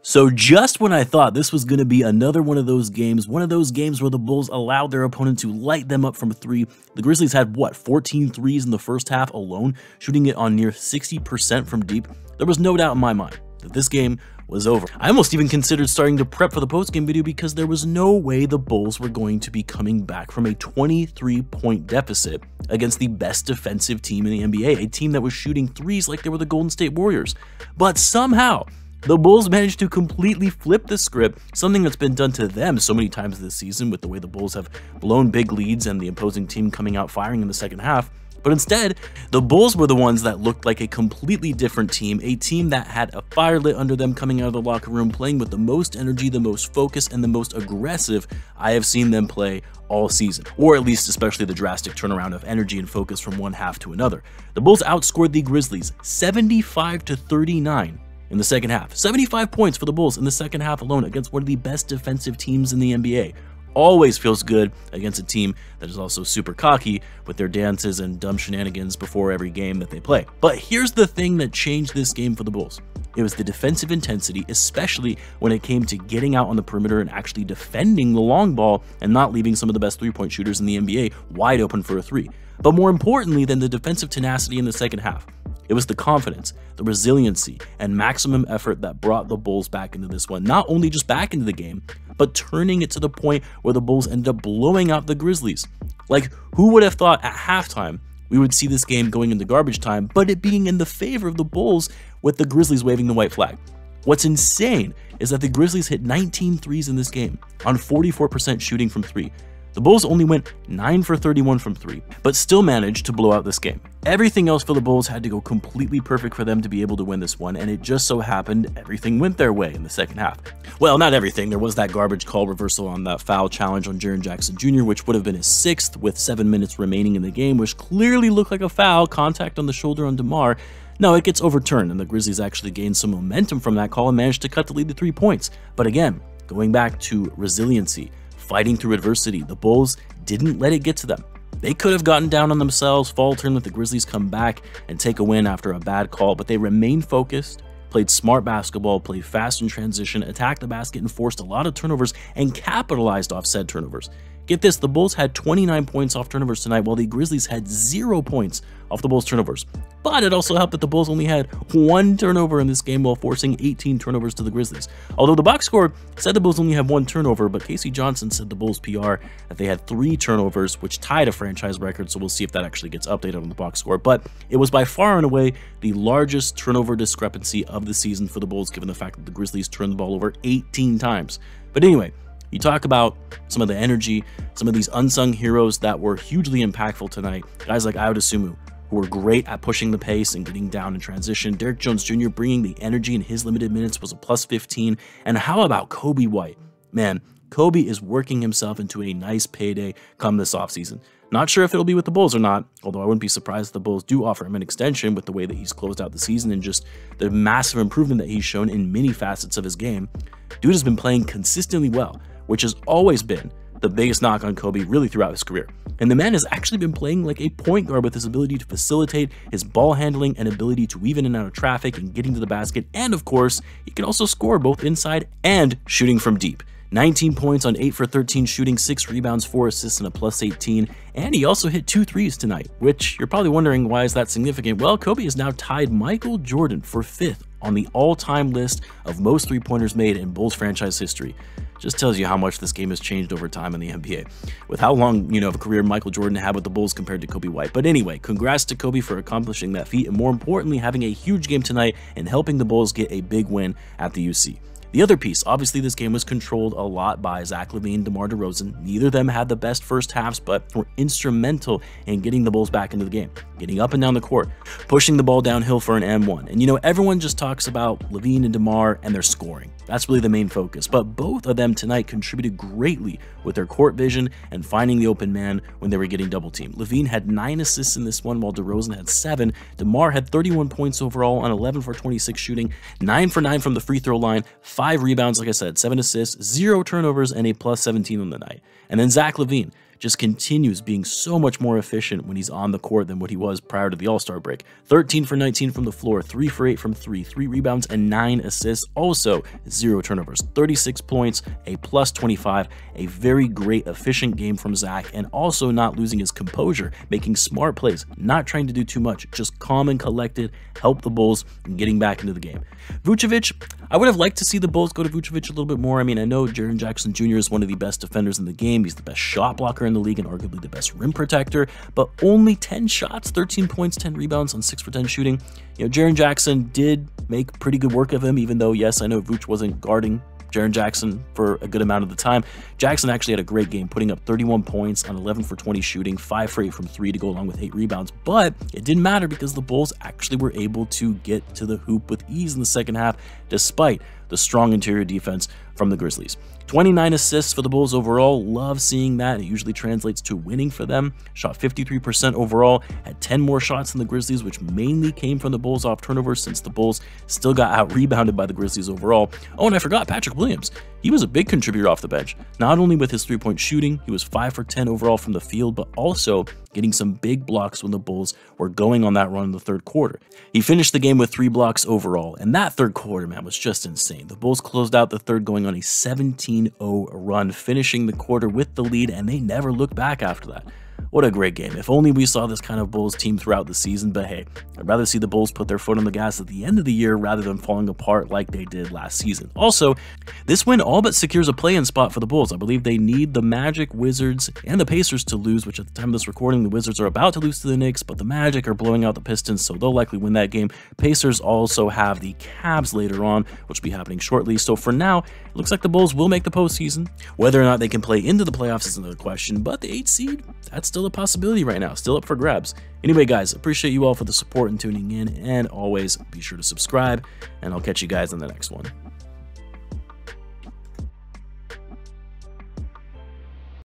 So just when I thought this was going to be another one of those games where the Bulls allowed their opponent to light them up from three, the Grizzlies had, 14 threes in the first half alone, shooting it on near 60% from deep. There was no doubt in my mind that this game was over. I almost even considered starting to prep for the post-game video because there was no way the Bulls were going to be coming back from a 23-point deficit against the best defensive team in the NBA, a team that was shooting threes like they were the Golden State Warriors. But somehow, the Bulls managed to completely flip the script, something that's been done to them so many times this season with the way the Bulls have blown big leads and the opposing team coming out firing in the second half. But instead, the Bulls were the ones that looked like a completely different team, a team that had a fire lit under them coming out of the locker room, playing with the most energy, the most focus, and the most aggressive I have seen them play all season, or at least especially the drastic turnaround of energy and focus from one half to another. The Bulls outscored the Grizzlies 75-39 in the second half. 75 points for the Bulls in the second half alone against one of the best defensive teams in the NBA. Always feels good against a team that is also super cocky with their dances and dumb shenanigans before every game that they play. But here's the thing that changed this game for the Bulls. It was the defensive intensity, especially when it came to getting out on the perimeter and actually defending the long ball and not leaving some of the best three-point shooters in the NBA wide open for a three. But more importantly than the defensive tenacity in the second half, it was the confidence, the resiliency, and maximum effort that brought the Bulls back into this one. Not only just back into the game, but turning it to the point where the Bulls ended up blowing out the Grizzlies. Like, who would have thought at halftime we would see this game going into garbage time, but it being in the favor of the Bulls with the Grizzlies waving the white flag? What's insane is that the Grizzlies hit 19 threes in this game on 44% shooting from three. The Bulls only went 9 for 31 from three, but still managed to blow out this game. Everything else for the Bulls had to go completely perfect for them to be able to win this one, and it just so happened everything went their way in the second half. Well, not everything. There was that garbage call reversal on that foul challenge on Jaren Jackson Jr., which would have been his 6th with 7 minutes remaining in the game, which clearly looked like a foul, contact on the shoulder on DeMar. No, it gets overturned, and the Grizzlies actually gained some momentum from that call and managed to cut the lead to 3 points. But again, going back to resiliency, fighting through adversity, the Bulls didn't let it get to them. They could have gotten down on themselves, faltered, let the Grizzlies come back and take a win after a bad call, but they remained focused, played smart basketball, played fast in transition, attacked the basket, and forced a lot of turnovers and capitalized off said turnovers. Get this, the Bulls had 29 points off turnovers tonight, while the Grizzlies had 0 points off the Bulls' turnovers. But it also helped that the Bulls only had 1 turnover in this game while forcing 18 turnovers to the Grizzlies. Although the box score said the Bulls only had 1 turnover, but Casey Johnson said the Bulls PR that they had 3 turnovers, which tied a franchise record, so we'll see if that actually gets updated on the box score. But it was by far and away the largest turnover discrepancy of the season for the Bulls, given the fact that the Grizzlies turned the ball over 18 times. But anyway, you talk about some of the energy, some of these unsung heroes that were hugely impactful tonight. Guys like Dosunmu, who were great at pushing the pace and getting down in transition. Derrick Jones Jr. bringing the energy in his limited minutes was a plus 15. And how about Coby White? Man, Coby is working himself into a nice payday come this offseason. Not sure if it'll be with the Bulls or not, although I wouldn't be surprised if the Bulls do offer him an extension with the way that he's closed out the season and just the massive improvement that he's shown in many facets of his game. Dude has been playing consistently well, which has always been the biggest knock on Coby really throughout his career. And the man has actually been playing like a point guard with his ability to facilitate, his ball handling, and ability to weave in and out of traffic and getting to the basket. And of course, he can also score both inside and shooting from deep. 19 points on 8 for 13 shooting, 6 rebounds, 4 assists, and a plus 18. And he also hit 2 threes tonight, which you're probably wondering, why is that significant? Well, Coby has now tied Michael Jordan for 5th on the all-time list of most three-pointers made in Bulls franchise history. Just tells you how much this game has changed over time in the NBA, with how long, of a career Michael Jordan had with the Bulls compared to Coby White. But anyway, congrats to Coby for accomplishing that feat, and more importantly, having a huge game tonight and helping the Bulls get a big win at the UC. The other piece, obviously this game was controlled a lot by Zach LaVine and DeMar DeRozan. Neither of them had the best first halves, but were instrumental in getting the Bulls back into the game, getting up and down the court, pushing the ball downhill for an M1. And everyone just talks about LaVine and DeMar and their scoring. That's really the main focus, but both of them tonight contributed greatly with their court vision and finding the open man when they were getting double teamed. LaVine had 9 assists in this one, while DeRozan had 7. DeMar had 31 points overall on 11 for 26 shooting, 9 for 9 from the free throw line, 5 rebounds, like I said, 7 assists, 0 turnovers, and a plus 17 on the night. And then Zach LaVine, just continues being so much more efficient when he's on the court than what he was prior to the All-Star break. 13 for 19 from the floor, 3 for 8 from 3, 3 rebounds, and 9 assists. Also, 0 turnovers, 36 points, a plus 25, a very great, efficient game from Zach, and also not losing his composure, making smart plays, not trying to do too much, just calm and collected, help the Bulls and getting back into the game. Vucevic, I would have liked to see the Bulls go to Vucevic a little bit more. I mean, I know Jaren Jackson Jr. is one of the best defenders in the game. He's the best shot blocker in the league and arguably the best rim protector, but only 10 shots, 13 points, 10 rebounds on 6 for 10 shooting. You know, Jaren Jackson did make pretty good work of him, even though, yes, I know Vuce wasn't guarding Jaren Jackson for a good amount of the time. Jackson actually had a great game, putting up 31 points on 11 for 20 shooting, 5 for 8 from 3 to go along with 8 rebounds. But it didn't matter because the Bulls actually were able to get to the hoop with ease in the second half, despite the strong interior defense from the Grizzlies. 29 assists for the Bulls overall. Love seeing that. It usually translates to winning for them. Shot 53% overall. Had 10 more shots than the Grizzlies, which mainly came from the Bulls off turnovers since the Bulls still got out-rebounded by the Grizzlies overall. Oh, and I forgot Patrick Williams. He was a big contributor off the bench. Not only with his three-point shooting, he was 5 for 10 overall from the field, but also getting some big blocks when the Bulls were going on that run in the third quarter. He finished the game with 3 blocks overall, and that third quarter, man, was just insane. The Bulls closed out the third going on a 17-0 run, finishing the quarter with the lead, and they never looked back after that. What a great game. If only we saw this kind of Bulls team throughout the season, but hey, I'd rather see the Bulls put their foot on the gas at the end of the year rather than falling apart like they did last season. Also, this win all but secures a play-in spot for the Bulls. I believe they need the Magic, Wizards, and the Pacers to lose, which at the time of this recording, the Wizards are about to lose to the Knicks, but the Magic are blowing out the Pistons, so they'll likely win that game. Pacers also have the Cavs later on, which will be happening shortly. So for now, it looks like the Bulls will make the postseason. Whether or not they can play into the playoffs is another question, but the 8th seed, that's still a possibility right now, still up for grabs. Anyway, guys, appreciate you all for the support and tuning in, and always be sure to subscribe, and I'll catch you guys in the next one.